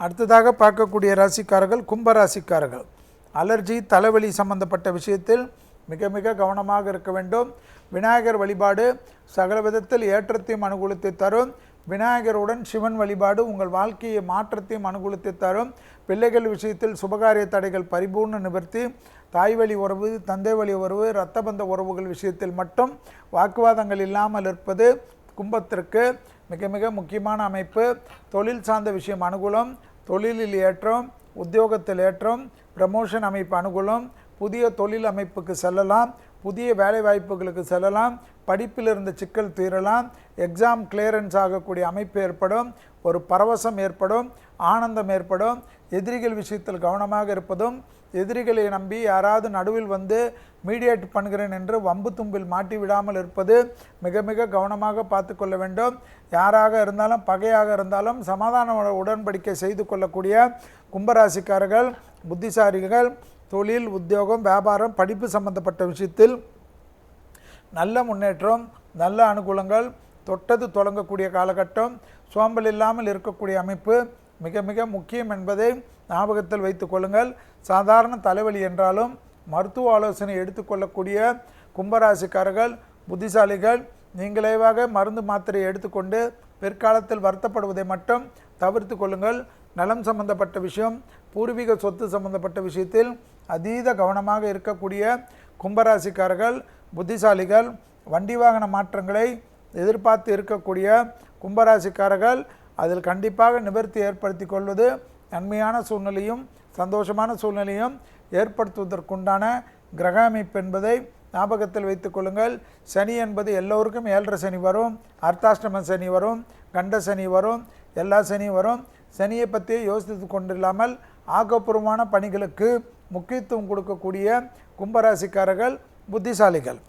அடுத்ததாக பார்க்கக்கூடிய ராசிக்காரர்கள் கும்பராசிக்காரர்கள். அலர்ஜி தலைவலி சம்பந்தப்பட்ட விஷயத்தில் மிக மிக கவனமாக இருக்க வேண்டும். விநாயகர் வழிபாடு சகல விதத்தில் ஏற்றத்தையும் அனுகூலத்தை தரும். விநாயகருடன் சிவன் வழிபாடு உங்கள் வாழ்க்கையை மாற்றத்தையும் அனுகூலத்தை தரும். பிள்ளைகள் விஷயத்தில் சுபகாரிய தடைகள் பரிபூர்ண நிவர்த்தி. தாய் வழி உறவு, தந்தை வழி உறவு, இரத்தபந்த உறவுகள் விஷயத்தில் மட்டும் வாக்குவாதங்கள் இல்லாமல் இருப்பது கும்பத்திற்கு மிக மிக முக்கியமான அமைப்பு. தொழில் சார்ந்த விஷயம் அனுகூலம், தொழிலில் ஏற்றம், உத்தியோகத்தில் ஏற்றம், ப்ரமோஷன் அமைப்பு அனுகூலம், புதிய தொழில் அமைப்புக்கு செல்லலாம், புதிய வேலை வாய்ப்புகளுக்கு செல்லலாம், படிப்பில் இருந்த சிக்கல் தீரலாம், எக்ஸாம் கிளியரன்ஸ் ஆகக்கூடிய அமைப்பு ஏற்படும், ஒரு பரவசம் ஏற்படும், ஆனந்தம் ஏற்படும். எதிரிகள் விஷயத்தில் கவனமாக இருப்பதும், எதிரிகளை நம்பி யாராவது நடுவில் வந்து மீடியேட் பண்ணுகிறேன் என்று வம்பு தும்பில் மாட்டி விடாமல் இருப்பது மிக மிக கவனமாக பார்த்து கொள்ள வேண்டும். யாராக இருந்தாலும் பகையாக இருந்தாலும் சமாதான உடன்படிக்கை செய்து கொள்ளக்கூடிய கும்பராசிக்காரர்கள் புத்திசாலிகள். தொழில், உத்தியோகம், வியாபாரம், படிப்பு சம்பந்தப்பட்ட விஷயத்தில் நல்ல முன்னேற்றம், நல்ல அனுகூலங்கள், தொட்டது தொடங்கக்கூடிய காலகட்டம், சோம்பல் இல்லாமல் இருக்கக்கூடிய அமைப்பு மிக மிக முக்கியம் என்பதை ஞாபகத்தில் வைத்து கொள்ளுங்கள். சாதாரண தலைவலி என்றாலும் மருத்துவ ஆலோசனை எடுத்துக்கொள்ளக்கூடிய கும்பராசிக்காரர்கள் புத்திசாலிகள். நீங்களேவாக மருந்து மாத்திரை எடுத்துக்கொண்டு பிற்காலத்தில் வருத்தப்படுவதை மட்டும் தவிர்த்து கொள்ளுங்கள். நலம் சம்பந்தப்பட்ட விஷயம், பூர்வீக சொத்து சம்பந்தப்பட்ட விஷயத்தில் அதீத கவனமாக இருக்கக்கூடிய கும்பராசிக்காரர்கள் புத்திசாலிகள். வண்டி வாகன மாற்றங்களை எதிர்பார்த்து இருக்கக்கூடிய கும்பராசிக்காரர்கள் அதில் கண்டிப்பாக நிவர்த்தி ஏற்படுத்தி கொள்வது நன்மையான சூழ்நிலையும் சந்தோஷமான சூழ்நிலையும் ஏற்படுத்துவதற்குண்டான கிரக அமைப்பு என்பதை ஞாபகத்தில் வைத்துக் கொள்ளுங்கள். சனி என்பது எல்லோருக்கும் 7.5 சனி வரும், அர்த்தாஷ்டம சனி வரும், கண்ட சனி வரும், எல்லா சனியும் வரும். சனியை பற்றி யோசித்து கொண்டில்லாமல் ஆக்கப்பூர்வமான பணிகளுக்கு முக்கியத்துவம் கொடுக்கக்கூடிய கும்பராசிக்காரர்கள் புத்திசாலிகள்.